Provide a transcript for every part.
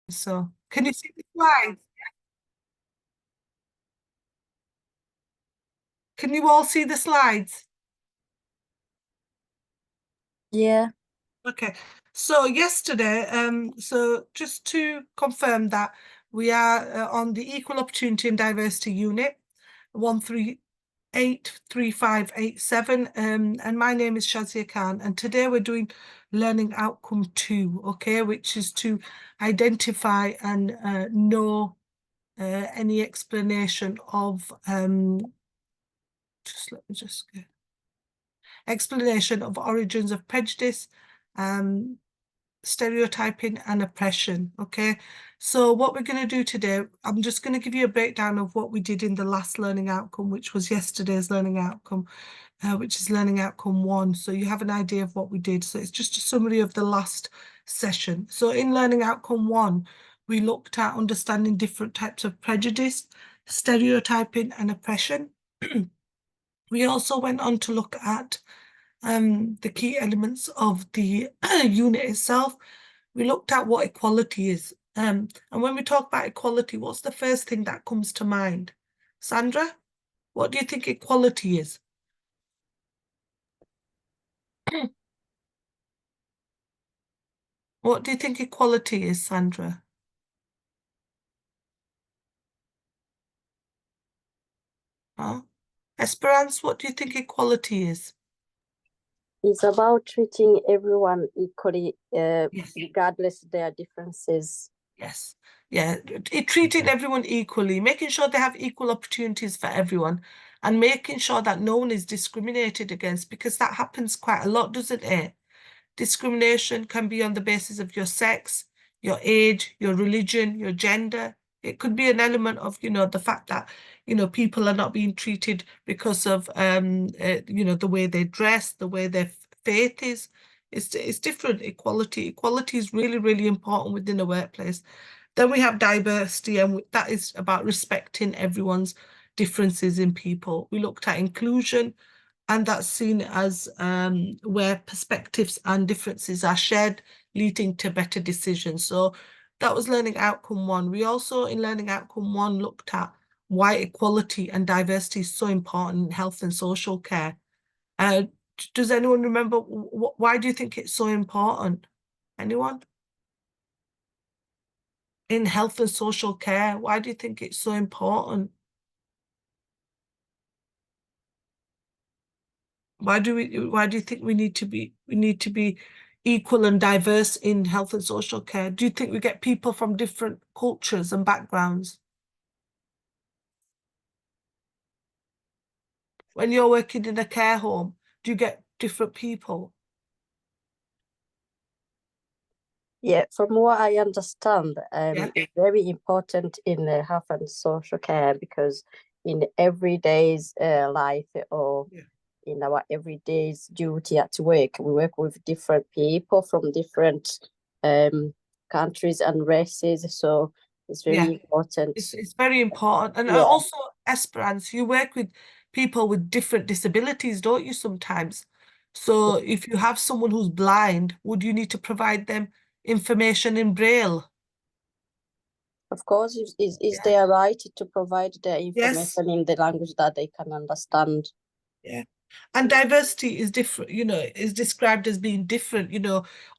So can you see the slides? Can you all see the slides? Yeah. Okay. So yesterday, so just to confirm that we are on the Equal Opportunity and Diversity Unit 1383587, and my name is Shazia Khan, and today we're doing Learning Outcome 2, okay, which is to identify and know any explanation of explanation of origins of prejudice, stereotyping and oppression. Okay, so what we're going to do today, I'm just going to give you a breakdown of what we did in the last learning outcome, which was yesterday's learning outcome, which is learning outcome 1. So you have an idea of what we did. So it's just a summary of the last session. So in learning outcome 1, we looked at understanding different types of prejudice, stereotyping and oppression. We also went on to look at the key elements of the unit itself. We looked at what equality is. And when we talk about equality, what's the first thing that comes to mind? Sandra, what do you think equality is? What do you think equality is, Sandra? Huh? Esperance, what do you think equality is? It's about treating everyone equally, Yes. regardless of their differences. Yes. Yeah, treating everyone equally, making sure they have equal opportunities for everyone, and making sure that no one is discriminated against, because that happens quite a lot, doesn't it? Discrimination can be on the basis of your sex, your age, your religion, your gender. It could be an element of, the fact that, people are not being treated because of, the way they dress, the way their faith is. It's different. Equality is really, really important within a workplace. Then we have diversity, and that is about respecting everyone's differences in people. We looked at inclusion, and that's seen as where perspectives and differences are shared, leading to better decisions. So that was learning outcome 1. We also, in learning outcome 1, looked at why equality and diversity is so important in health and social care. Does anyone remember why do you think it's so important? Anyone? In health and social care, why do you think it's so important? Why do you think we need to be equal and diverse in health and social care? Do you think we get people from different cultures and backgrounds? When you're working in a care home, do you get different people? Yeah, from what I understand, Yeah. it's very important in health and social care, because in everyday's life, or Yeah. in our everyday's duty at work, we work with different people from different countries and races. So it's very important. It's very important. And Yeah. also, Esperance, you work with people with different disabilities, don't you, sometimes? So if you have someone who's blind, would you need to provide them information in Braille? Of course, is Yeah. their right to provide their Yes. information in the language that they can understand. Yeah. And diversity is different, is described as being different.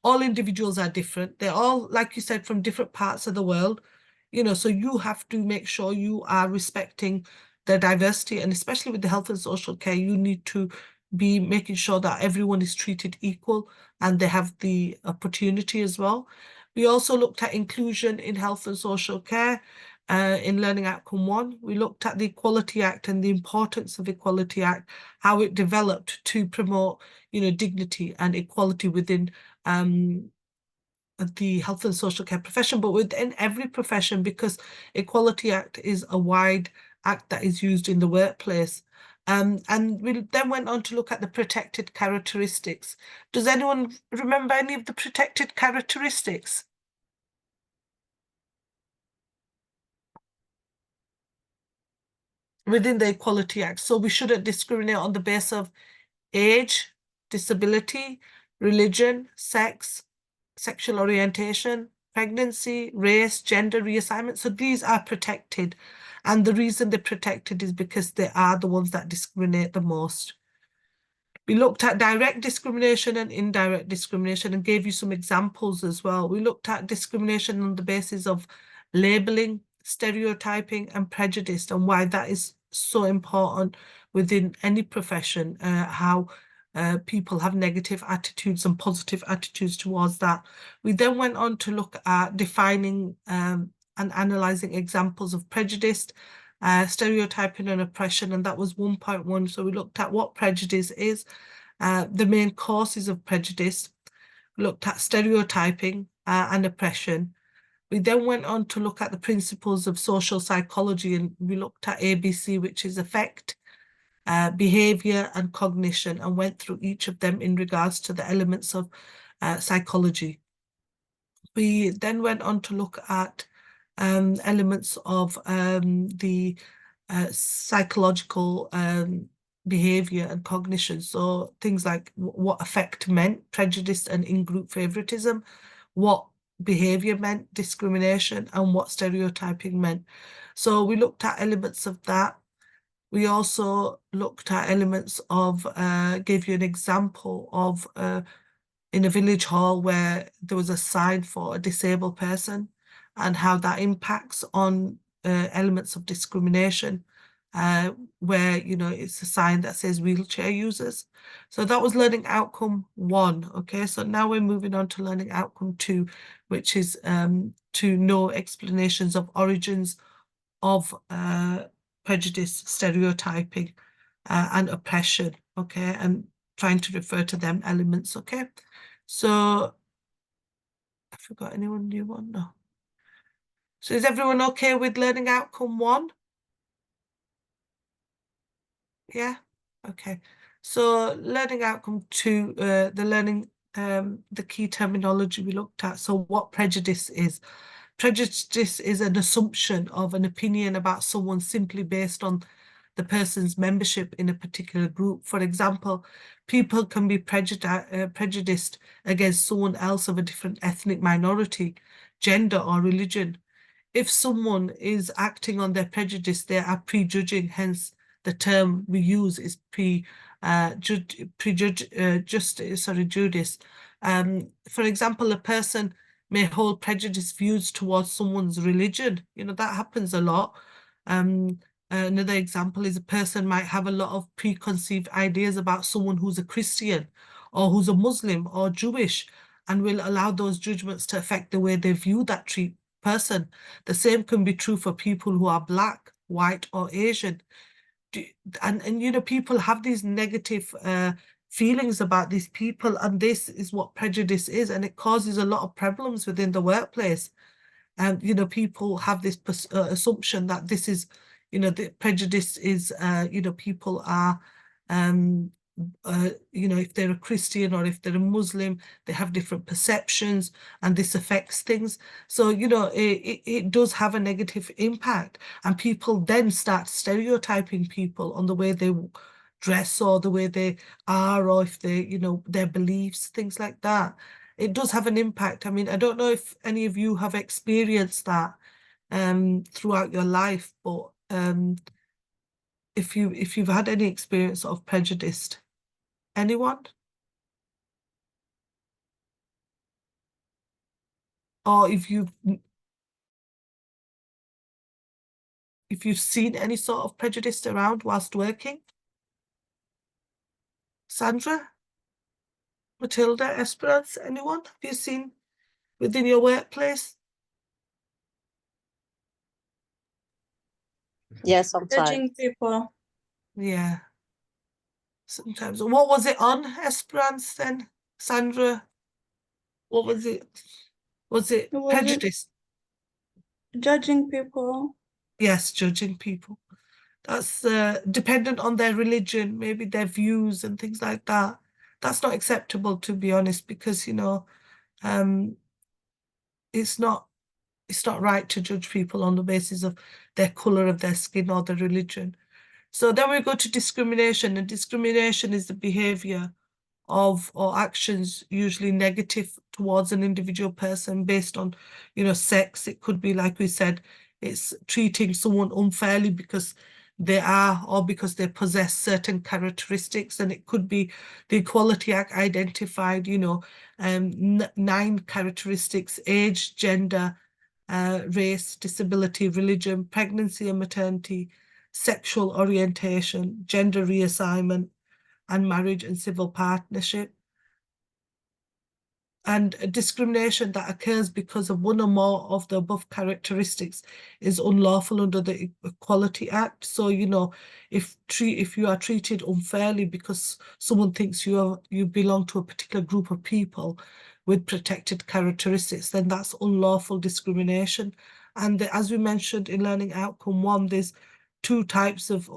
All individuals are different. They're all, like you said, from different parts of the world, so you have to make sure you are respecting their diversity. And especially with the health and social care, you need to be making sure that everyone is treated equal and they have the opportunity as well. We also looked at inclusion in health and social care. In Learning Outcome 1, we looked at the Equality Act and the importance of the Equality Act, how it developed to promote, dignity and equality within the health and social care profession, but within every profession, because Equality Act is a wide act that is used in the workplace. And we then went on to look at the protected characteristics. Does anyone remember any of the protected characteristics? Within the Equality Act. So we shouldn't discriminate on the basis of age, disability, religion, sex, sexual orientation, pregnancy, race, gender reassignment. So these are protected. And the reason they're protected is because they are the ones that discriminate the most. We looked at direct discrimination and indirect discrimination and gave you some examples as well. We looked at discrimination on the basis of labeling, stereotyping, and prejudice, and why that is so important within any profession, how people have negative attitudes and positive attitudes towards that. We then went on to look at defining and analysing examples of prejudice, stereotyping and oppression, and that was 1.1. So we looked at what prejudice is, the main causes of prejudice, looked at stereotyping and oppression. We then went on to look at the principles of social psychology, and we looked at ABC, which is affect, behavior and cognition, and went through each of them in regards to the elements of psychology. We then went on to look at elements of the psychological behavior and cognition. So things like what affect meant, prejudice and in-group favoritism, what behavior meant, discrimination, and what stereotyping meant. So we looked at elements of that. We also looked at elements of, gave you an example of in a village hall where there was a sign for a disabled person and how that impacts on elements of discrimination, where, you know, it's a sign that says wheelchair users. So that was learning outcome 1. Okay, so now we're moving on to learning outcome 2, which is to know explanations of origins of prejudice, stereotyping, and oppression. Okay, and trying to refer to them elements. Okay, so I forgot anyone new one? No. So is everyone okay with learning outcome 1? Yeah, okay. So learning outcome 2, the learning, the key terminology we looked at. So what prejudice is. Prejudice is an assumption of an opinion about someone simply based on the person's membership in a particular group. For example, people can be prejudiced against someone else of a different ethnic minority, gender, or religion. If someone is acting on their prejudice, they are prejudging, hence the term we use is prejudice. For example, a person may hold prejudiced views towards someone's religion. You know, that happens a lot. Another example is a person might have a lot of preconceived ideas about someone who's a Christian or who's a Muslim or Jewish, and will allow those judgments to affect the way they view that person. The same can be true for people who are Black, white, or Asian. And you know, people have these negative feelings about these people, and this is what prejudice is, and it causes a lot of problems within the workplace. And you know, people have this assumption that this is, you know, the prejudice is, you know, people are, you know, if they're a Christian or if they're a Muslim, they have different perceptions, and this affects things. So, you know, it does have a negative impact, and people then start stereotyping people on the way they dress or the way they are, or if they, you know, their beliefs, things like that. It does have an impact. I mean, I don't know if any of you have experienced that throughout your life, but if you've had any experience of prejudice, anyone? Or if you've seen any sort of prejudice around whilst working? Sandra? Matilda? Esperance? Anyone? Have you seen within your workplace? Yeah, sometimes. Judging people. Yeah. Sometimes. What was it on, Esperance, then? Sandra? What was it? Was it prejudice? Judging people. Yes, judging people. That's dependent on their religion, maybe their views and things like that. That's not acceptable, to be honest, because, you know, it's not right to judge people on the basis of their colour of their skin or their religion. So then we go to discrimination, and discrimination is the behaviour of or actions usually negative towards an individual person based on, you know, sex. It could be, like we said, it's treating someone unfairly because they are or because they possess certain characteristics. And it could be the Equality Act identified, you know, 9 characteristics: age, gender, race, disability, religion, pregnancy and maternity, sexual orientation, gender reassignment, and marriage and civil partnership. And discrimination that occurs because of one or more of the above characteristics is unlawful under the Equality Act. So, you know, if you are treated unfairly because someone thinks you belong to a particular group of people with protected characteristics, then that's unlawful discrimination. And as we mentioned in Learning Outcome 1, there's 2 types of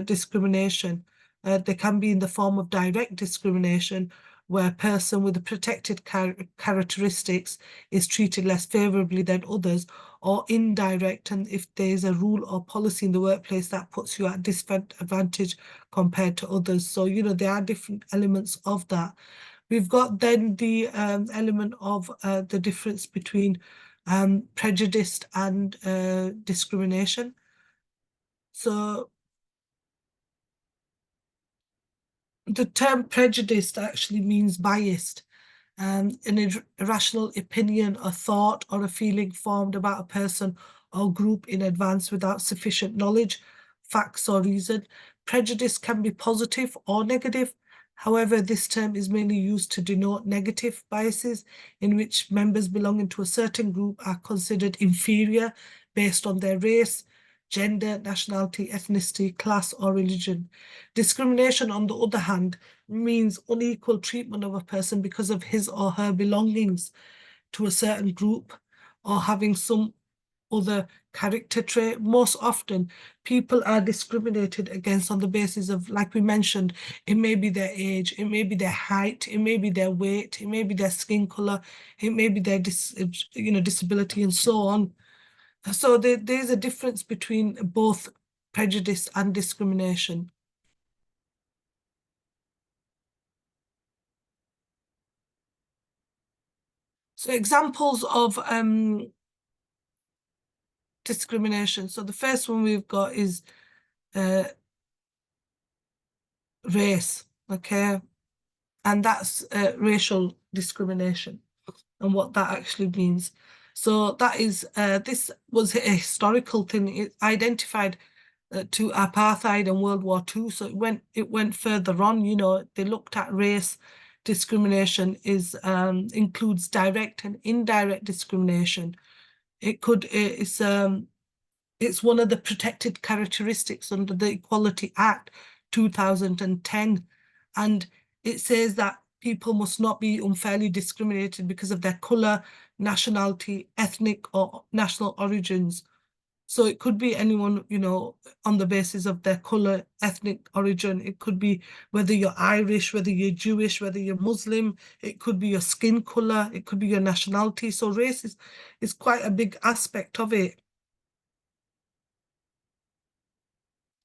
discrimination. They can be in the form of direct discrimination, where a person with the protected characteristics is treated less favorably than others, or indirect, and if there's a rule or policy in the workplace that puts you at disadvantage compared to others. So, you know, there are different elements of that. We've got then the element of the difference between prejudice and discrimination. So the term prejudiced actually means biased, an irrational opinion, a thought, or a feeling formed about a person or group in advance without sufficient knowledge, facts, or reason. Prejudice can be positive or negative. However, this term is mainly used to denote negative biases in which members belonging to a certain group are considered inferior based on their race, gender, nationality, ethnicity, class, or religion. Discrimination, on the other hand, means unequal treatment of a person because of his or her belongings to a certain group or having some other character trait. Most often, people are discriminated against on the basis of, like we mentioned, it may be their age, it may be their height, it may be their weight, it may be their skin color, it may be their disability, and so on. So there's a difference between both prejudice and discrimination. So examples of discrimination. So the first one we've got is race, okay? And that's racial discrimination and what that actually means. So that is, this was a historical thing. It identified to apartheid and World War II. So it went further on, you know, they looked at race discrimination includes direct and indirect discrimination. It's one of the protected characteristics under the Equality Act 2010. And it says that people must not be unfairly discriminated because of their colour, nationality, ethnic or national origins. So it could be anyone, you know, on the basis of their colour, ethnic origin. It could be whether you're Irish, whether you're Jewish, whether you're Muslim. It could be your skin colour. It could be your nationality. So race is quite a big aspect of it.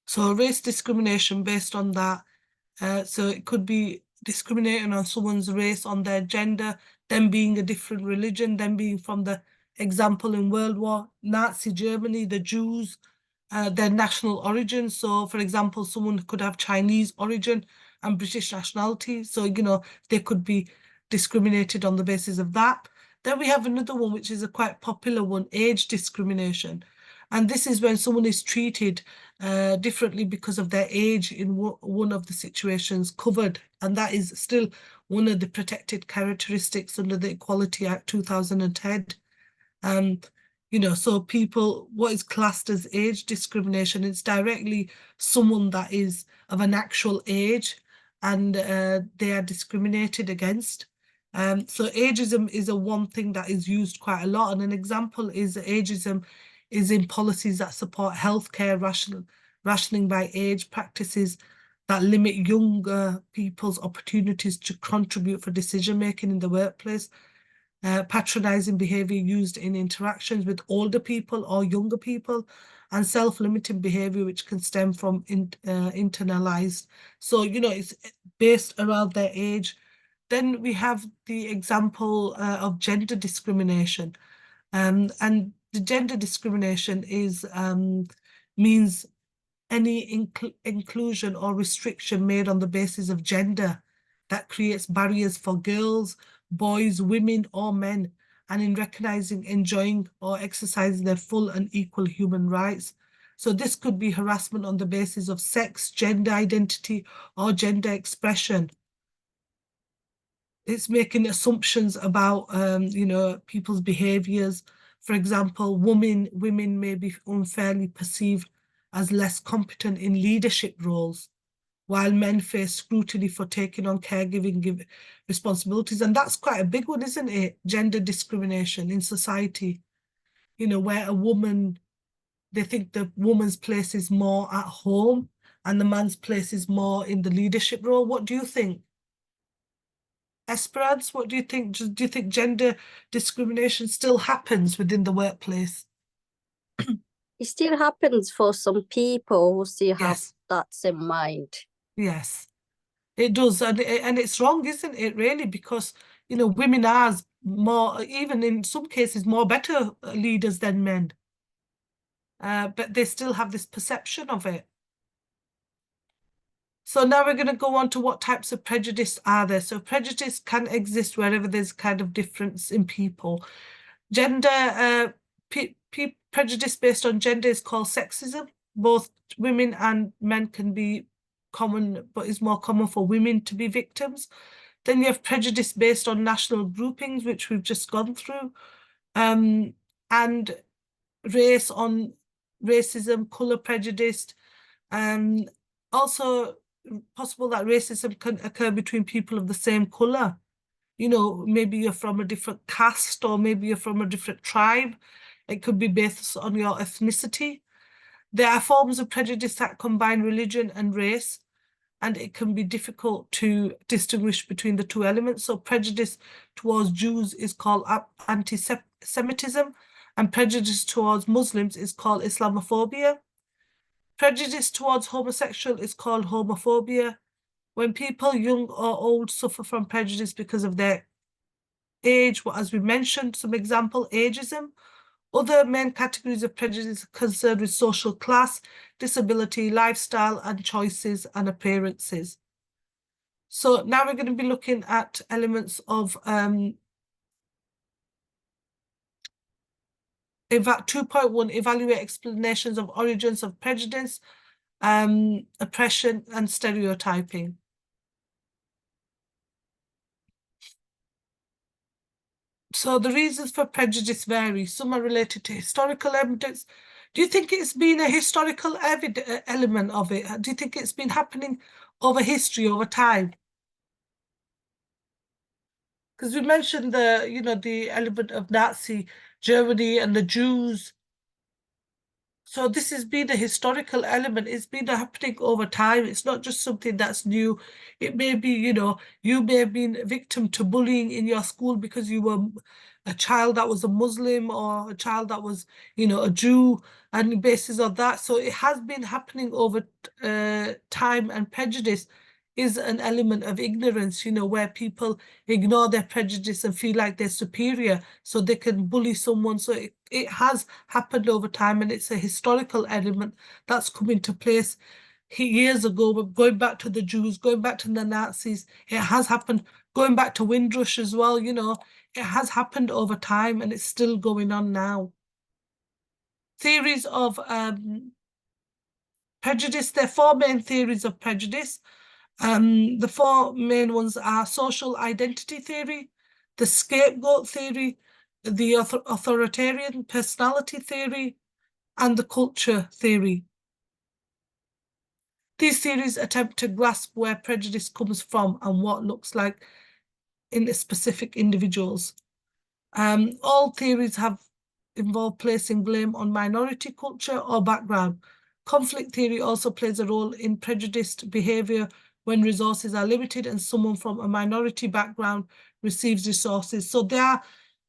So race discrimination based on that. So it could be discriminating on someone's race, on their gender, them being a different religion, them being from the example in World War, Nazi Germany, the Jews, their national origin. So, for example, someone could have Chinese origin and British nationality. So, you know, they could be discriminated on the basis of that. Then we have another one, which is a quite popular one, age discrimination. And this is when someone is treated differently because of their age in one of the situations covered. And that is still one of the protected characteristics under the Equality Act 2010. You know, so people, what is classed as age discrimination? It's directly someone that is of an actual age and they are discriminated against. So ageism is one thing that is used quite a lot. And an example is ageism is in policies that support healthcare rationing by age, practices that limit younger people's opportunities to contribute for decision making in the workplace, patronizing behavior used in interactions with older people or younger people, and self-limiting behavior which can stem from internalized. So, you know, it's based around their age. Then we have the example of gender discrimination. And the gender discrimination is means any inclusion or restriction made on the basis of gender that creates barriers for girls, boys, women, or men, and in recognizing, enjoying, or exercising their full and equal human rights. So this could be harassment on the basis of sex, gender identity, or gender expression. It's making assumptions about, you know, people's behaviors. For example, women may be unfairly perceived as less competent in leadership roles, while men face scrutiny for taking on caregiving responsibilities. And that's quite a big one, isn't it? Gender discrimination in society. You know, where a woman, they think the woman's place is more at home and the man's place is more in the leadership role. What do you think? Esperance, what do you think? Do you think gender discrimination still happens within the workplace? It still happens for some people who still have Yes. that same mind. Yes, it does. And it's wrong, isn't it, really? Because, you know, women are more, even in some cases, more better leaders than men. But they still have this perception of it. So now we're going to go on to what types of prejudice are there. So prejudice can exist wherever there's kind of difference in people. Gender, prejudice based on gender is called sexism. Both women and men can be common, but it's more common for women to be victims. Then you have prejudice based on national groupings, which we've just gone through, and race on racism, colour prejudice, also possible that racism can occur between people of the same colour. You know, maybe you're from a different caste or maybe you're from a different tribe. It could be based on your ethnicity. There are forms of prejudice that combine religion and race, and it can be difficult to distinguish between the two elements. So prejudice towards Jews is called anti-Semitism, and prejudice towards Muslims is called Islamophobia. Prejudice towards homosexual is called homophobia. When people, young or old, suffer from prejudice because of their age, as we mentioned, some example, ageism. Other main categories of prejudice are concerned with social class, disability, lifestyle, and choices and appearances. So now we're going to be looking at elements of EVAT 2.1, evaluate explanations of origins of prejudice, oppression, and stereotyping. So the reasons for prejudice vary. Some are related to historical evidence. Do you think it's been a historical element of it? Do you think it's been happening over history, over time? Because we mentioned the, you know, the element of Nazi Germany and the Jews. So this has been a historical element. It's been happening over time. It's not just something that's new. It may be, you know, you may have been a victim to bullying in your school because you were a child that was a Muslim or a child that was, you know, a Jew, and the basis of that. So it has been happening over time, and prejudice is an element of ignorance, you know, where people ignore their prejudice and feel like they're superior, so they can bully someone. So it has happened over time, and it's a historical element that's come into place years ago. But going back to the Jews, going back to the Nazis, it has happened. Going back to Windrush as well, you know, it has happened over time, and it's still going on now. Theories of prejudice. There are four main theories of prejudice. The four main ones are social identity theory, the scapegoat theory, the authoritarian personality theory, and the culture theory. These theories attempt to grasp where prejudice comes from and what looks like in specific individuals. All theories have involved placing blame on minority culture or background. Conflict theory also plays a role in prejudiced behavior when resources are limited and someone from a minority background receives resources. So they are,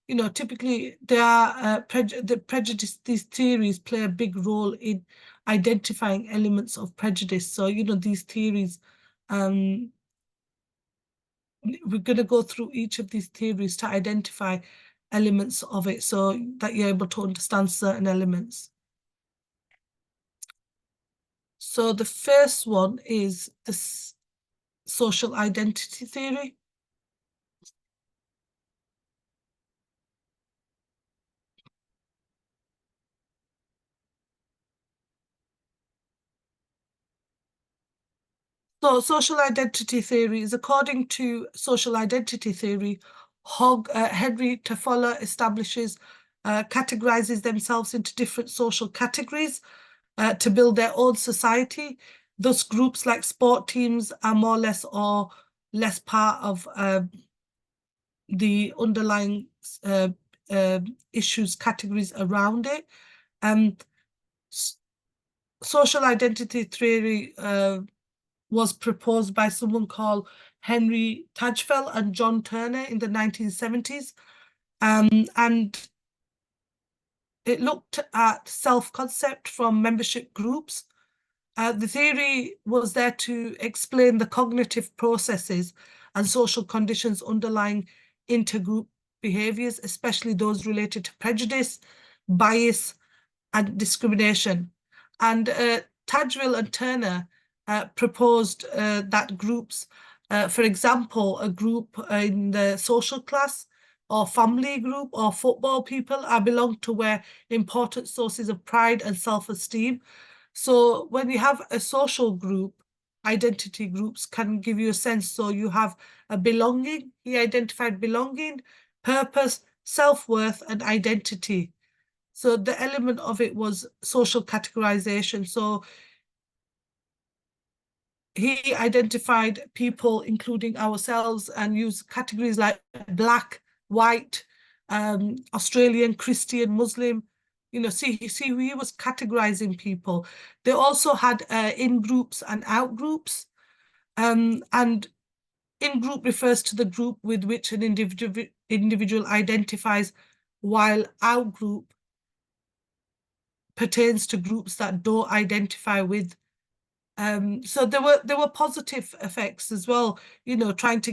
you know, typically they are these theories play a big role in identifying elements of prejudice. So, you know, these theories we're going to go through each of these theories to identify elements of it so that you're able to understand certain elements. So the first one is the social identity theory. So social identity theory is, according to social identity theory, Henry Toffler establishes, categorizes themselves into different social categories to build their own society. Thus, groups like sport teams are more or less part of the underlying issues, categories around it. Social identity theory was proposed by someone called Henry Tajfel and John Turner in the 1970s. And it looked at self-concept from membership groups. The theory was there to explain the cognitive processes and social conditions underlying intergroup behaviors, especially those related to prejudice, bias, and discrimination. And Tajfel and Turner proposed that groups, for example, a group in the social class or family group or football people are belong to where important sources of pride and self-esteem. So when you have a social group, identity groups can give you a sense. So you have a belonging, he identified belonging, purpose, self-worth, and identity. So the element of it was social categorization. So he identified people, including ourselves, and used categories like black, white, Australian, Christian, Muslim. You know, see, he was categorizing people. They also had in-groups and out-groups. And in-group refers to the group with which an individual identifies, while out-group pertains to groups that don't identify with. So there were positive effects as well, you know, trying to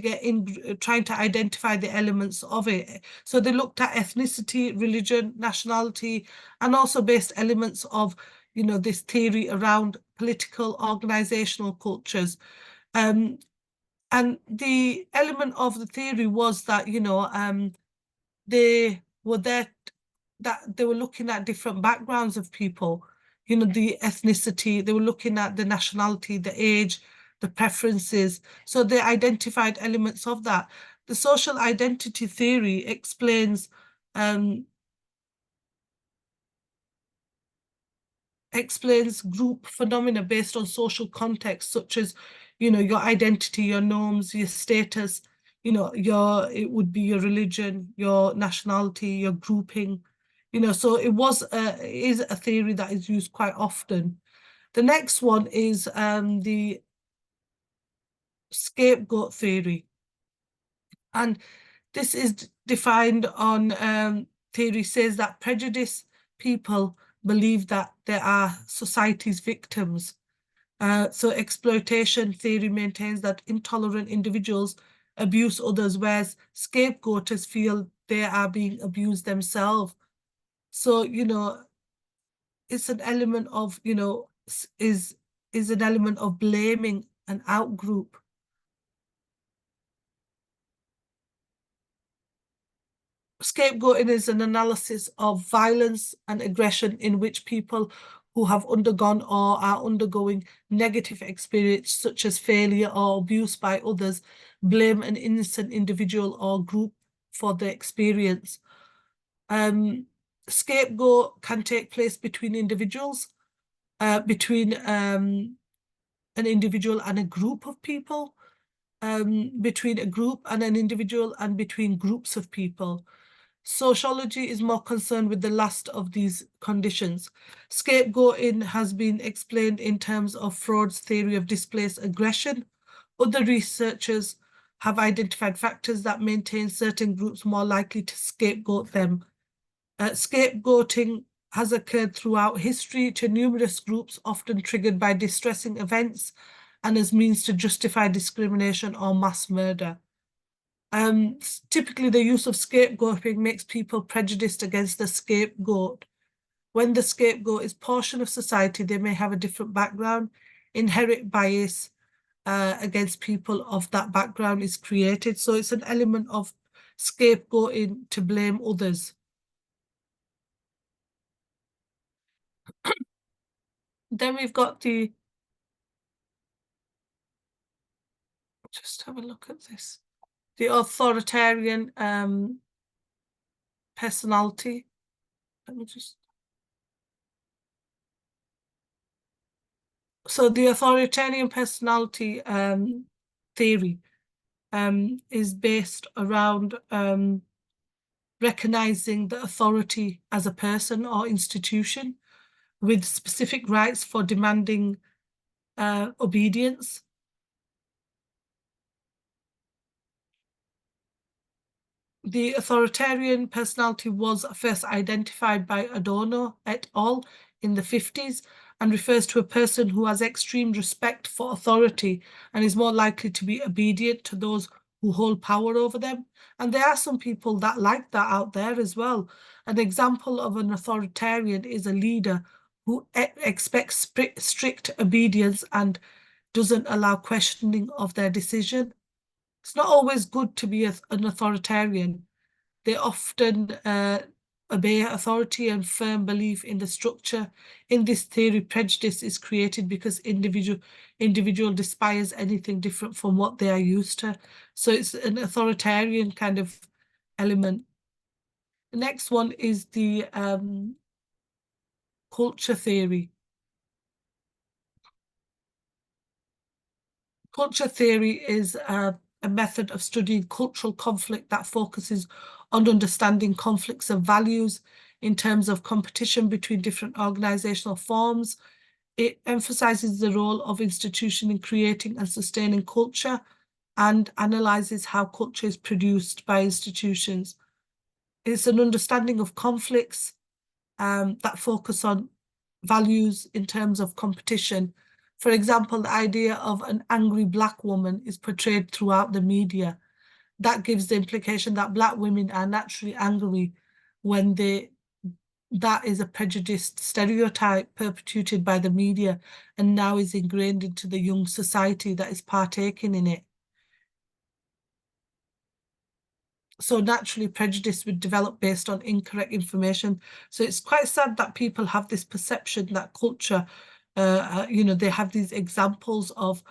identify the elements of it. So they looked at ethnicity, religion, nationality, and also based elements of, you know, this theory around political organizational cultures. And the element of the theory was that, you know, they were there, that they were looking at different backgrounds of people, you know, the ethnicity, they were looking at the nationality, the age, the preferences. So they identified elements of that. The social identity theory explains group phenomena based on social context, such as, you know, your identity, your norms, your status, you know, it would be your religion, your nationality, your grouping, you know. So it is a theory that is used quite often. The next one is the scapegoat theory, and this is defined on theory says that prejudiced people believe that they are society's victims. So exploitation theory maintains that intolerant individuals abuse others, whereas scapegoaters feel they are being abused themselves. So, you know, it's an element of, you know, is an element of blaming an out-group. Scapegoating is an analysis of violence and aggression in which people who have undergone or are undergoing negative experience, such as failure or abuse by others, blame an innocent individual or group for the experience. Scapegoat can take place between individuals, between an individual and a group of people, between a group and an individual, and between groups of people. Sociology is more concerned with the last of these conditions. Scapegoating has been explained in terms of Freud's theory of displaced aggression. Other researchers have identified factors that maintain certain groups more likely to scapegoat them. Scapegoating has occurred throughout history to numerous groups, often triggered by distressing events and as means to justify discrimination or mass murder. Typically, the use of scapegoating makes people prejudiced against the scapegoat. When the scapegoat is portion of society, they may have a different background. Inherent bias against people of that background is created. So it's an element of scapegoating to blame others. Then we've got the, just have a look at this, the authoritarian personality. Let me just. So the authoritarian personality theory is based around recognizing the authority as a person or institution with specific rights for demanding obedience. The authoritarian personality was first identified by Adorno et al. In the 50s and refers to a person who has extreme respect for authority and is more likely to be obedient to those who hold power over them. And there are some people that like that out there as well. An example of an authoritarian is a leader who expects strict obedience and doesn't allow questioning of their decision. It's not always good to be an authoritarian. They often obey authority and firm belief in the structure. In this theory, prejudice is created because individual despise anything different from what they are used to. So it's an authoritarian kind of element. The next one is the culture theory. Culture theory is a method of studying cultural conflict that focuses on understanding conflicts of values in terms of competition between different organizational forms. It emphasizes the role of institution in creating and sustaining culture and analyzes how culture is produced by institutions. It's an understanding of conflicts that focus on values in terms of competition. For example, the idea of an angry Black woman is portrayed throughout the media. That gives the implication that Black women are naturally angry when that is a prejudiced stereotype perpetuated by the media and now is ingrained into the young society that is partaking in it. So naturally, prejudice would develop based on incorrect information. So it's quite sad that people have this perception that culture, they have these examples of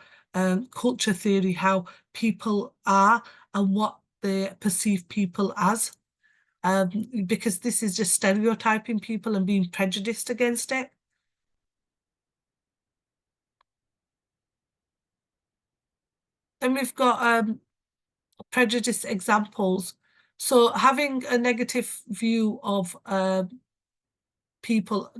culture theory, how people are and what they perceive people as, because this is just stereotyping people and being prejudiced against it. Then we've got prejudice examples. So having a negative view of people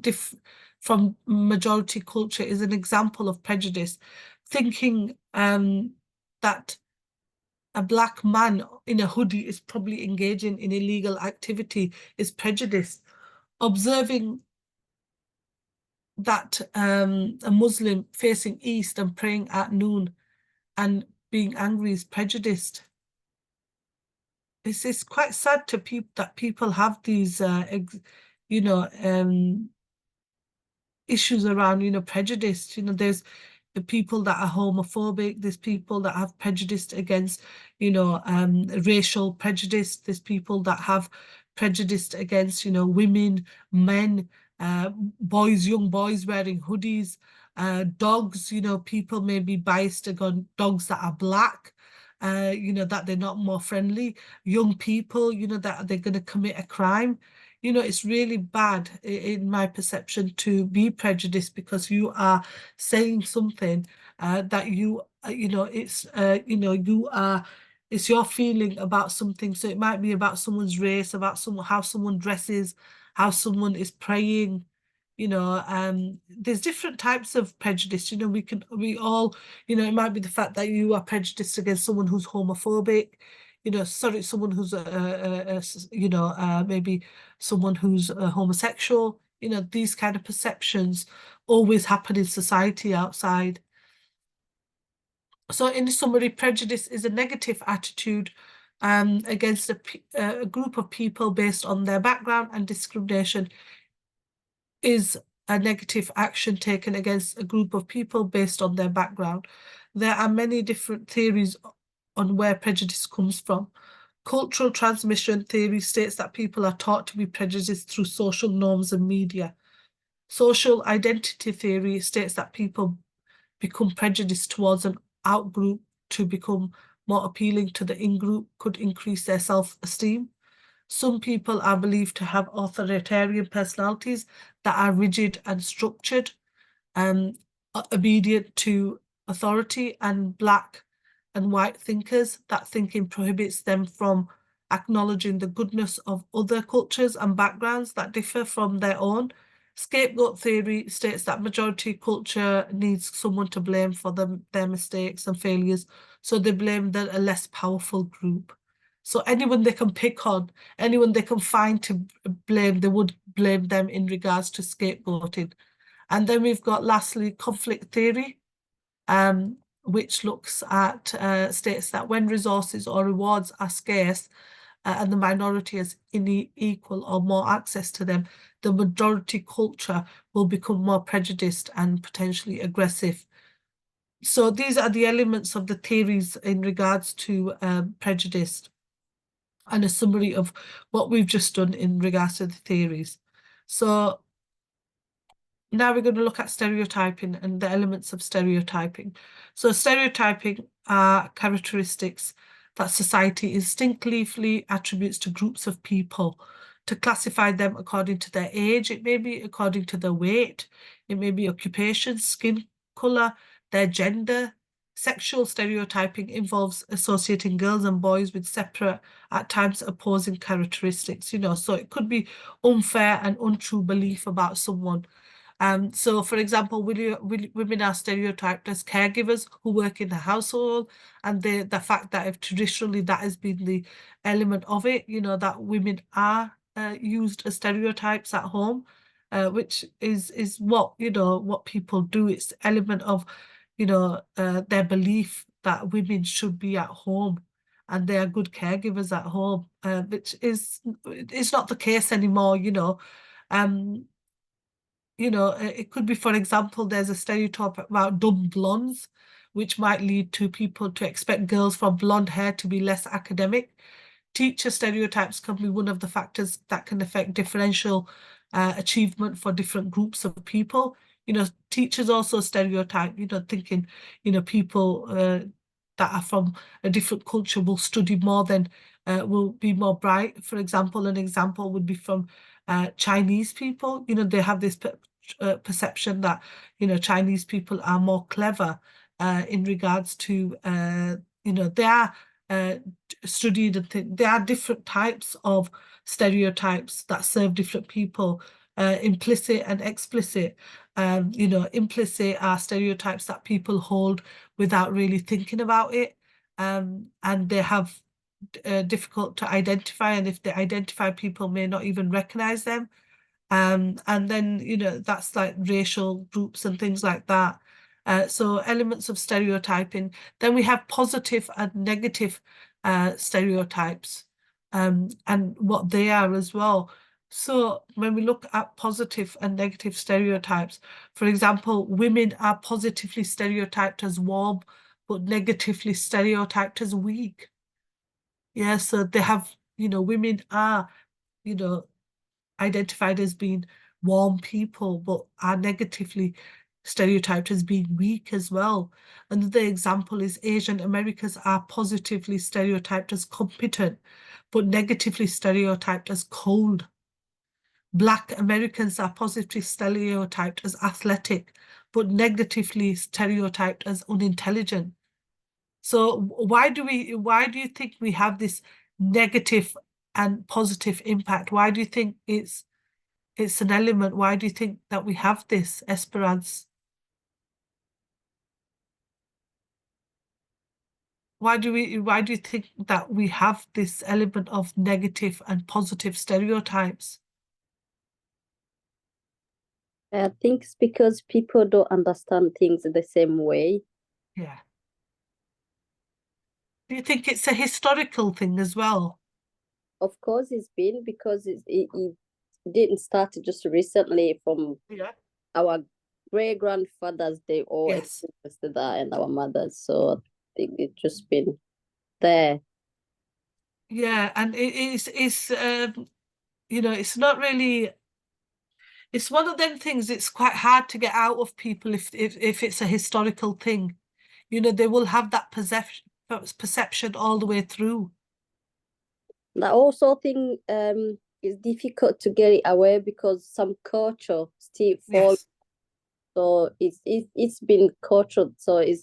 from majority culture is an example of prejudice. Thinking that a Black man in a hoodie is probably engaging in illegal activity is prejudice. Observing that a Muslim facing east and praying at noon and being angry is prejudiced. It's quite sad to that people have these, issues around, prejudice. There's the people that are homophobic. There's people that have prejudice against, racial prejudice. There's people that have prejudice against, women, men, boys, young boys wearing hoodies, dogs. People may be biased against dogs that are Black. That they're not more friendly, young people, that they're going to commit a crime. It's really bad in my perception to be prejudiced because you are saying something that it's your feeling about something. So it might be about someone's race, about how someone dresses, how someone is praying. There's different types of prejudice. We all, it might be the fact that you are prejudiced against someone who's homophobic, someone who's maybe someone who's homosexual. These kind of perceptions always happen in society outside. So in summary, prejudice is a negative attitude against a group of people based on their background, and discrimination is a negative action taken against a group of people based on their background. There are many different theories on where prejudice comes from. Cultural transmission theory states that people are taught to be prejudiced through social norms and media. Social identity theory states that people become prejudiced towards an out-group to become more appealing to the in-group, could increase their self-esteem. Some people are believed to have authoritarian personalities that are rigid and structured, obedient to authority, and Black and white thinkers, that thinking prohibits them from acknowledging the goodness of other cultures and backgrounds that differ from their own. Scapegoat theory states that majority culture needs someone to blame for their mistakes and failures, so they blame a less powerful group. So anyone they can pick on, anyone they can find to blame, they would blame them in regards to scapegoating. And then we've got lastly conflict theory, which looks at states that when resources or rewards are scarce and the minority has unequal or more access to them, the majority culture will become more prejudiced and potentially aggressive. So these are the elements of the theories in regards to prejudice, and a summary of what we've just done in regards to the theories. So now we're going to look at stereotyping and the elements of stereotyping. So stereotyping are characteristics that society instinctively attributes to groups of people to classify them according to their age. It may be according to their weight. It may be occupation, skin color, their gender. Sexual stereotyping involves associating girls and boys with separate, at times opposing characteristics, so it could be unfair and untrue belief about someone. So, for example, women are stereotyped as caregivers who work in the household, and the fact that if traditionally that has been the element of it, that women are used as stereotypes at home, which is what people do. It's element of their belief that women should be at home and they are good caregivers at home, which is not the case anymore. It could be, for example, there's a stereotype about dumb blondes, which might lead to people to expect girls from blonde hair to be less academic. Teacher stereotypes can be one of the factors that can affect differential achievement for different groups of people. Teachers also stereotype, thinking, people that are from a different culture will study more than, will be more bright. For example, an example would be from Chinese people. They have this perception that, Chinese people are more clever in regards to, they are studied and think there are different types of stereotypes that serve different people, implicit and explicit. Implicit are stereotypes that people hold without really thinking about it, and they have difficult to identify, and if they identify, people may not even recognize them. And then, that's like racial groups and things like that. So elements of stereotyping. Then we have positive and negative stereotypes, and what they are as well. So when we look at positive and negative stereotypes, for example, women are positively stereotyped as warm, but negatively stereotyped as weak. Yeah, so they have, women are, identified as being warm people, but are negatively stereotyped as being weak as well. Another example is Asian Americans are positively stereotyped as competent, but negatively stereotyped as cold. Black Americans are positively stereotyped as athletic, but negatively stereotyped as unintelligent. So why do you think we have this negative and positive impact? Why do you think it's an element? Why do you think that we have this, Esperance? Why do you think that we have this element of negative and positive stereotypes? I think it's because people don't understand things the same way. Yeah. Do you think it's a historical thing as well? Of course, it's been because it didn't start just recently from Yeah. our great grandfathers. They all Yes. experienced that, and our mothers. So I think it's just been there. Yeah, and it's you know, it's not really, it's one of them things, it's quite hard to get out of people if it's a historical thing. You know, they will have that perception all the way through. I also think it's difficult to get it away because some culture still fall. Yes. So it's been cultured. So it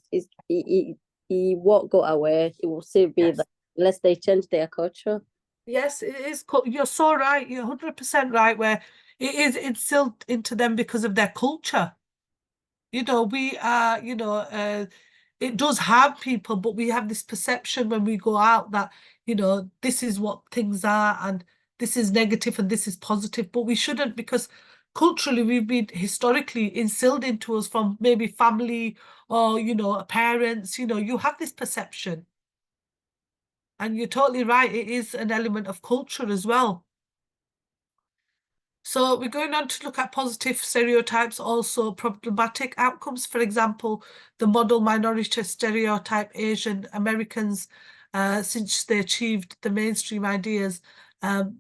won't go away. It will still be Yes. there unless they change their culture. Yes, it is. You're so right. You're 100% right. Where it is instilled into them because of their culture. You know, we are, you know, it does harm people, but we have this perception when we go out that, you know, this is what things are and this is negative and this is positive, but we shouldn't, because culturally we've been historically instilled into us from maybe family or, you know, parents, you know, you have this perception. And you're totally right, it is an element of culture as well. So we're going on to look at positive stereotypes, also problematic outcomes. For example, the model minority stereotype Asian Americans, since they achieved the mainstream ideas, and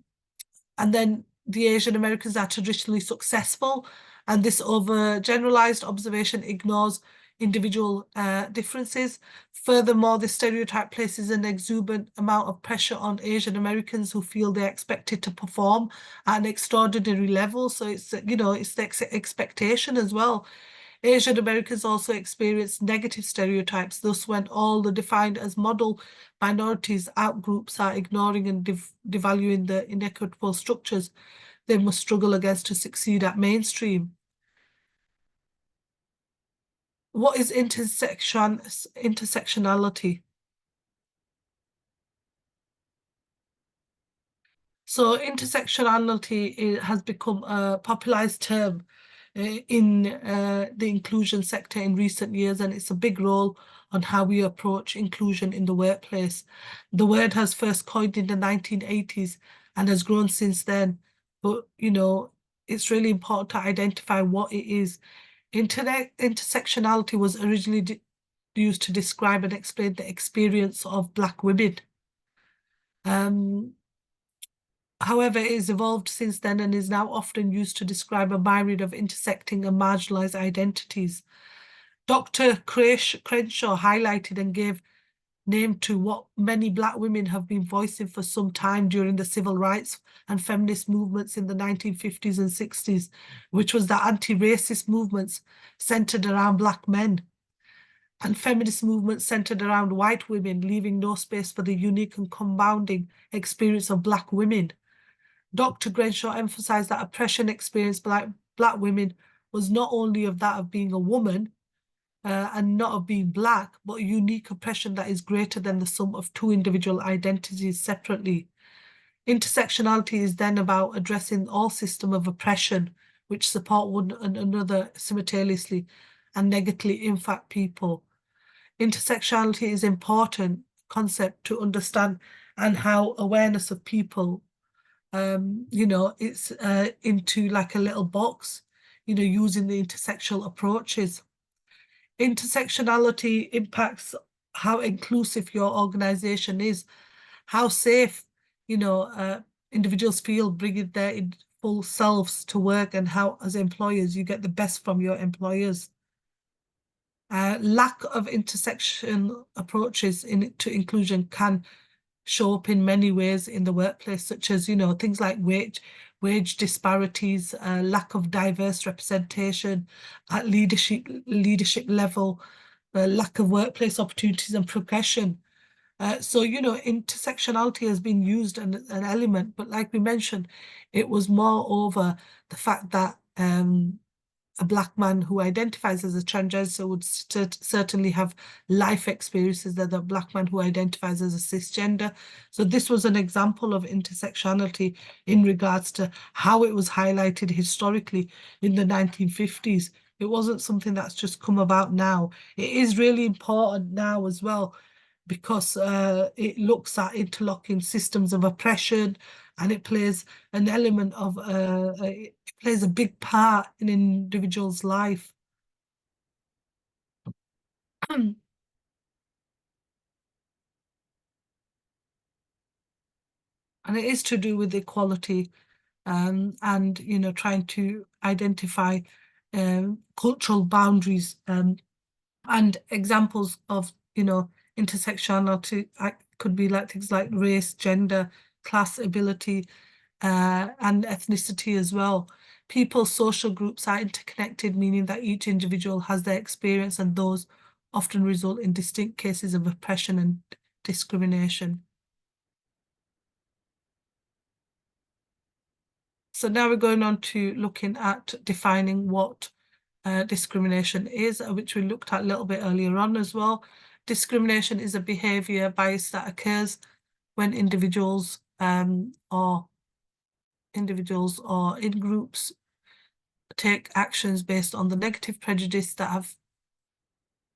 then the Asian Americans are traditionally successful, and this overgeneralized observation ignores individual differences. Furthermore, the stereotype places an exuberant amount of pressure on Asian Americans who feel they're expected to perform at an extraordinary level. So it's, you know, it's the expectation as well. Asian Americans also experience negative stereotypes. Thus, when all the defined as model minorities outgroups are ignoring and devaluing the inequitable structures they must struggle against to succeed at mainstream. What is intersectionality? So intersectionality has become a popularized term in the inclusion sector in recent years, and it's a big role on how we approach inclusion in the workplace. The word has first coined in the 1980s and has grown since then. But, you know, it's really important to identify what it is. Intersectionality was originally used to describe and explain the experience of Black women. However, it has evolved since then and is now often used to describe a myriad of intersecting and marginalized identities. Dr. Crenshaw highlighted and gave name to what many Black women have been voicing for some time during the civil rights and feminist movements in the 1950s and 60s, which was the anti-racist movements centered around Black men, and feminist movements centered around white women, leaving no space for the unique and compounding experience of Black women. Dr. Crenshaw emphasized that oppression experienced by Black women was not only of that of being a woman and not of being Black, but a unique oppression that is greater than the sum of two individual identities separately. Intersectionality is then about addressing all systems of oppression which support one another simultaneously and negatively impact people. Intersectionality is an important concept to understand, and how awareness of people you know, it's into like a little box, you know, using the intersectional approaches. Intersectionality impacts how inclusive your organization is, how safe, you know, individuals feel bringing their full selves to work, and how, as employers, you get the best from your employers. Lack of intersection approaches to inclusion can show up in many ways in the workplace, such as, you know, things like wage disparities, lack of diverse representation at leadership level, lack of workplace opportunities and progression. So, you know, intersectionality has been used an element, but like we mentioned, it was more over the fact that a Black man who identifies as a transgender would certainly have life experiences than a Black man who identifies as a cisgender. So this was an example of intersectionality in regards to how it was highlighted historically in the 1950s. It wasn't something that's just come about now. It is really important now as well, because it looks at interlocking systems of oppression, and it plays an element of it plays a big part in an individual's life. And it is to do with equality, and trying to identify cultural boundaries, and examples of intersectionality could be like things like race, gender, class, ability, and ethnicity as well. People's social groups are interconnected, meaning that each individual has their experience, and those often result in distinct cases of oppression and discrimination. So now we're going on to looking at defining what discrimination is, which we looked at a little bit earlier on as well. Discrimination is a behaviour bias that occurs when individuals or in groups take actions based on the negative prejudice that have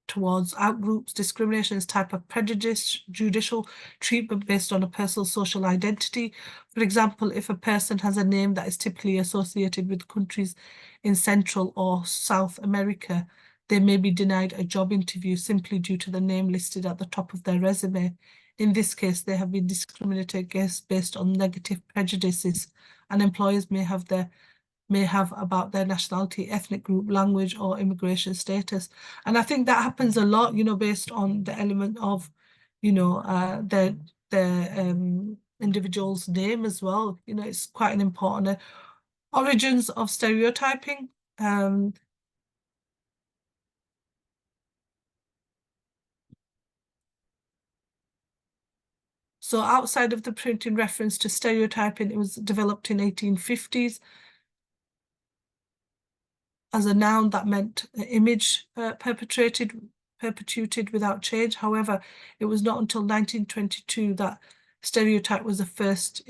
towards outgroups. Discrimination is type of prejudice, judicial treatment based on a person's social identity. For example, if a person has a name that is typically associated with countries in Central or South America, they may be denied a job interview simply due to the name listed at the top of their resume. In this case, they have been discriminated against based on negative prejudices, and employers may have about their nationality, ethnic group, language, or immigration status. And I think that happens a lot, based on the element of, their individual's name as well. It's quite an important origins of stereotyping. So outside of the printing reference to stereotyping, it was developed in 1850s. As a noun that meant image perpetuated without change. However, it was not until 1922 that stereotype was first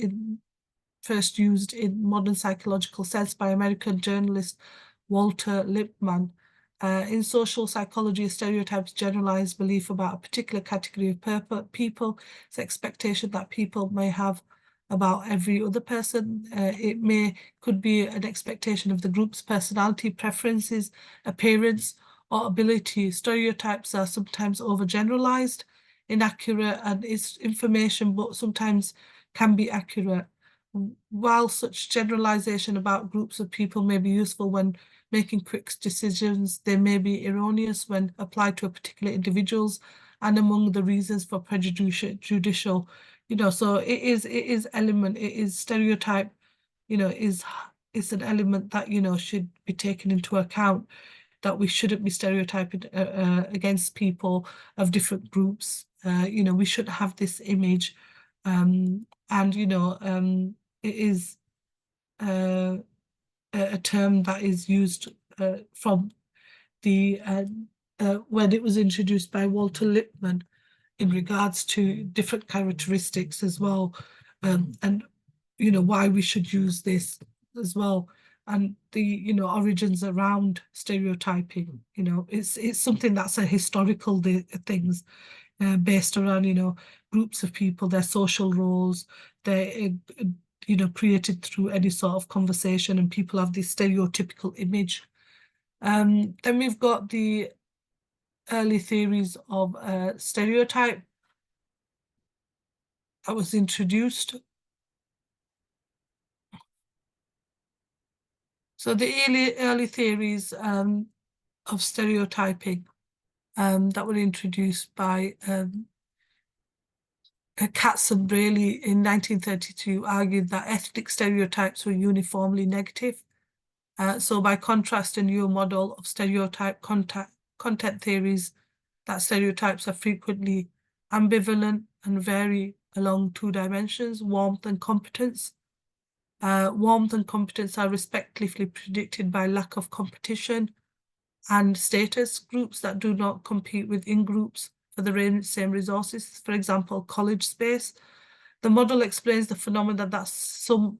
used in modern psychological sense by American journalist Walter Lippmann. In social psychology, stereotypes generalize belief about a particular category of people. It's expectation that people may have about every other person. It could be an expectation of the group's personality, preferences, appearance, or ability. Stereotypes are sometimes overgeneralized, inaccurate, and is information, but sometimes can be accurate. While such generalization about groups of people may be useful when making quick decisions, they may be erroneous when applied to a particular individuals, and among the reasons for prejudicial, so it is stereotype, is an element that, should be taken into account, that we shouldn't be stereotyping against people of different groups. We should have this image, and, it is a term that is used from the when it was introduced by Walter Lippmann in regards to different characteristics as well, and why we should use this as well, and the origins around stereotyping. It's something that's a historical things based around groups of people, their social roles, their created through any sort of conversation, and people have this stereotypical image. Then we've got the early theories of stereotype that was introduced. So the early theories of stereotyping that were introduced by Katz and Braley in 1932 argued that ethnic stereotypes were uniformly negative. So by contrast, a new model of stereotype content theories, that stereotypes are frequently ambivalent and vary along two dimensions, warmth and competence. Warmth and competence are respectively predicted by lack of competition and status. Groups that do not compete within groups for the same resources, for example, college space. The model explains the phenomenon that some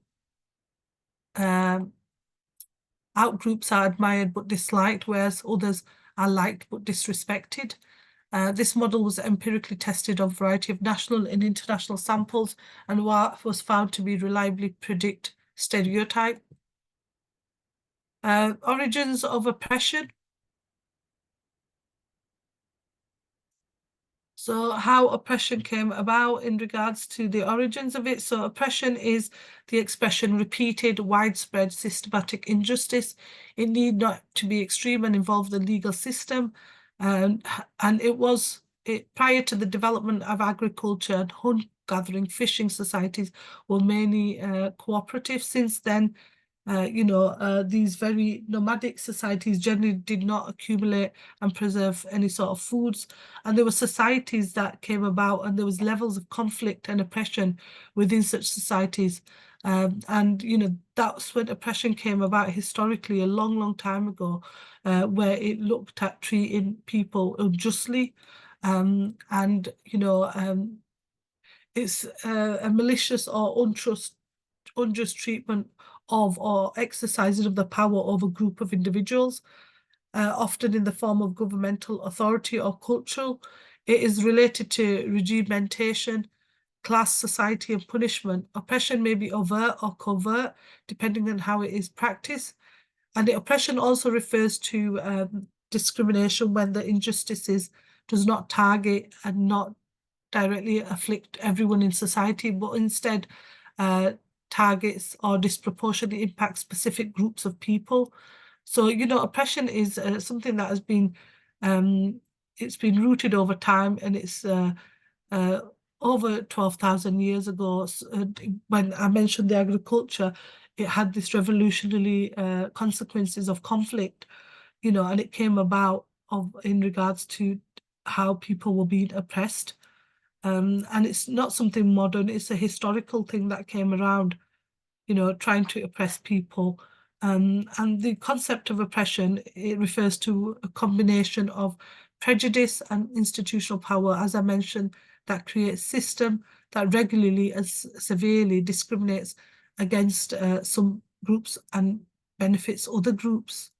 outgroups are admired but disliked, whereas others are liked but disrespected. This model was empirically tested on a variety of national and international samples and was found to be reliably predict stereotype. Origins of oppression. So how oppression came about in regards to the origins of it. So oppression is the expression repeated, widespread, systematic injustice. It need not to be extreme and involve the legal system. And prior to the development of agriculture and hunt-gathering fishing societies were mainly cooperative. Since then, these very nomadic societies generally did not accumulate and preserve any sort of foods. And there were societies that came about and there was levels of conflict and oppression within such societies. That's when oppression came about historically a long, long time ago, where it looked at treating people unjustly. It's a malicious or unjust treatment of or exercising of the power of a group of individuals, often in the form of governmental authority or cultural. It is related to regimentation, class, society, and punishment. Oppression may be overt or covert, depending on how it is practiced. And the oppression also refers to discrimination when the injustices does not target and not directly afflict everyone in society, but instead targets or disproportionately impacts specific groups of people. So, oppression is something that has been, it's been rooted over time, and it's over 12,000 years ago. When I mentioned the agriculture, it had this revolutionary consequences of conflict, and it came about in regards to how people were being oppressed. And it's not something modern, it's a historical thing that came around, trying to oppress people. And the concept of oppression, it refers to a combination of prejudice and institutional power, as I mentioned, that creates system that regularly and severely discriminates against some groups and benefits other groups.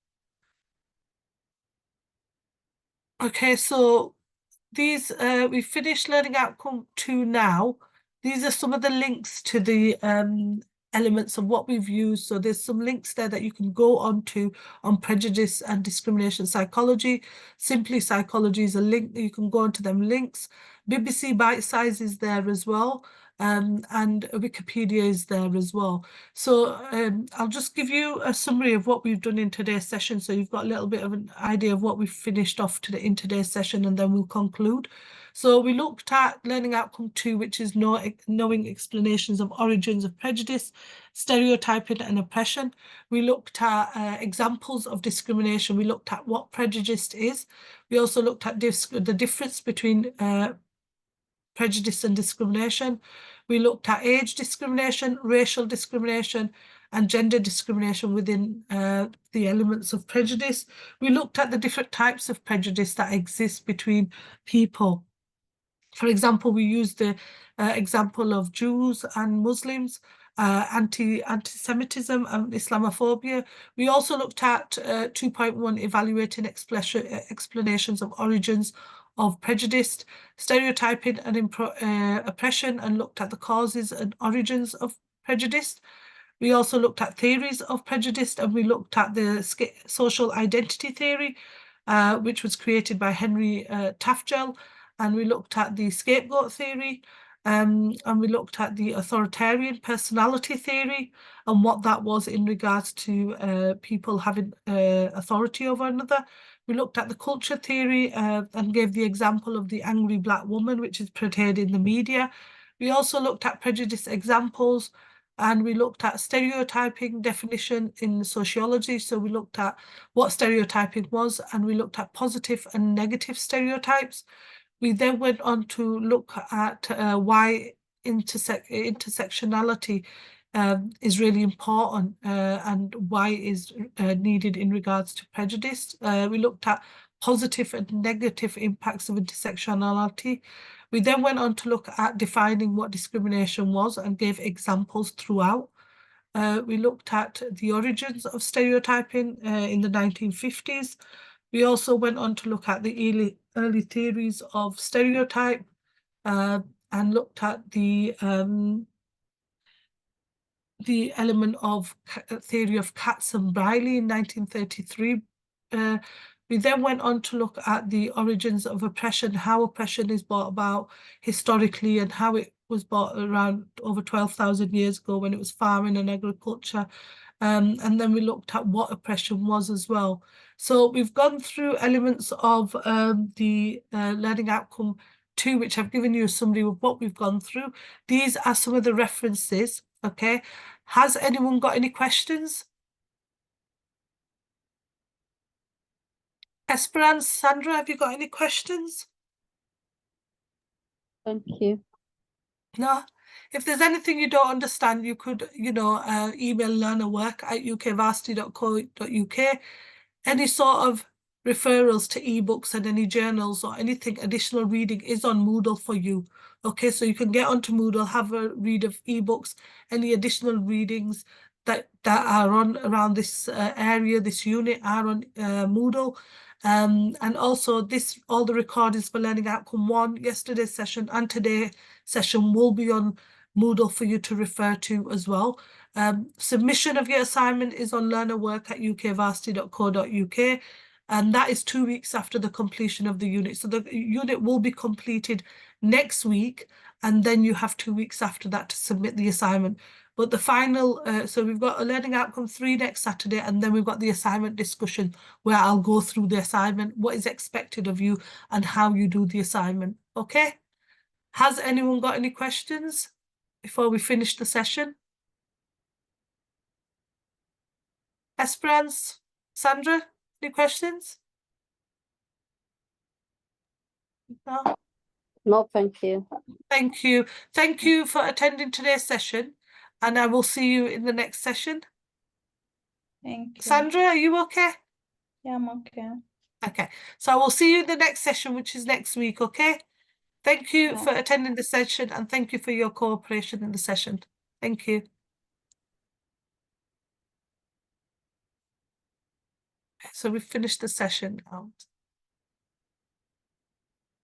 Okay, so these we've finished learning outcome 2 now. These are some of the links to the elements of what we've used. So there's some links there that you can go on to on prejudice and discrimination psychology. Simply Psychology is a link that you can go onto them links. BBC Bite Size is there as well. And Wikipedia is there as well. So I'll just give you a summary of what we've done in today's session, so you've got a little bit of an idea of what we've finished off in today's session, and then we'll conclude. So we looked at learning outcome 2, which is knowing explanations of origins of prejudice, stereotyping and oppression. We looked at examples of discrimination. We looked at what prejudice is. We also looked at the difference between prejudice and discrimination. We looked at age discrimination, racial discrimination, and gender discrimination within the elements of prejudice. We looked at the different types of prejudice that exist between people. For example, we used the example of Jews and Muslims, anti-Semitism and Islamophobia. We also looked at 2.1, evaluating explanations of origins of prejudice, stereotyping and oppression, and looked at the causes and origins of prejudice. We also looked at theories of prejudice, and we looked at the social identity theory, which was created by Henry Tafgel, and we looked at the scapegoat theory, and we looked at the authoritarian personality theory and what that was in regards to people having authority over another. We looked at the culture theory and gave the example of the angry black woman, which is portrayed in the media. We also looked at prejudice examples, and we looked at stereotyping definition in sociology. So we looked at what stereotyping was, and we looked at positive and negative stereotypes. We then went on to look at why intersectionality is really important and why it is needed in regards to prejudice. We looked at positive and negative impacts of intersectionality. We then went on to look at defining what discrimination was and gave examples throughout. We looked at the origins of stereotyping in the 1950s. We also went on to look at the early theories of stereotype and looked at the element of theory of Katz and Briley in 1933. We then went on to look at the origins of oppression, how oppression is brought about historically and how it was brought around over 12,000 years ago when it was farming and agriculture. And then we looked at what oppression was as well. So we've gone through elements of the learning outcome 2, which I've given you a summary of what we've gone through. These are some of the references, okay? Has anyone got any questions? Esperance, Sandra, have you got any questions? Thank you. No? If there's anything you don't understand, you could, email learnerwork@ukvarsity.co.uk. Any sort of referrals to ebooks and any journals or anything additional reading is on Moodle for you. Okay, so you can get onto Moodle, have a read of ebooks, any additional readings that are on around this area, this unit are on Moodle. And also all the recordings for Learning Outcome 1, yesterday's session and today's session will be on Moodle for you to refer to as well. Submission of your assignment is on learnerwork@ukvarsity.co.uk, and that is 2 weeks after the completion of the unit. So the unit will be completed next week, and then you have 2 weeks after that to submit the assignment. But the final, so we've got a Learning Outcome 3 next Saturday, and then we've got the assignment discussion where I'll go through the assignment, what is expected of you, and how you do the assignment. Okay? Has anyone got any questions before we finish the session? Esperance, Sandra, any questions? No? No, thank you. Thank you. Thank you for attending today's session, and I will see you in the next session. Thank you. Sandra, are you okay? Yeah, I'm okay. Okay, so I will see you in the next session, which is next week, okay? Thank you for attending the session, and thank you for your cooperation in the session. Thank you. So we've finished the session now.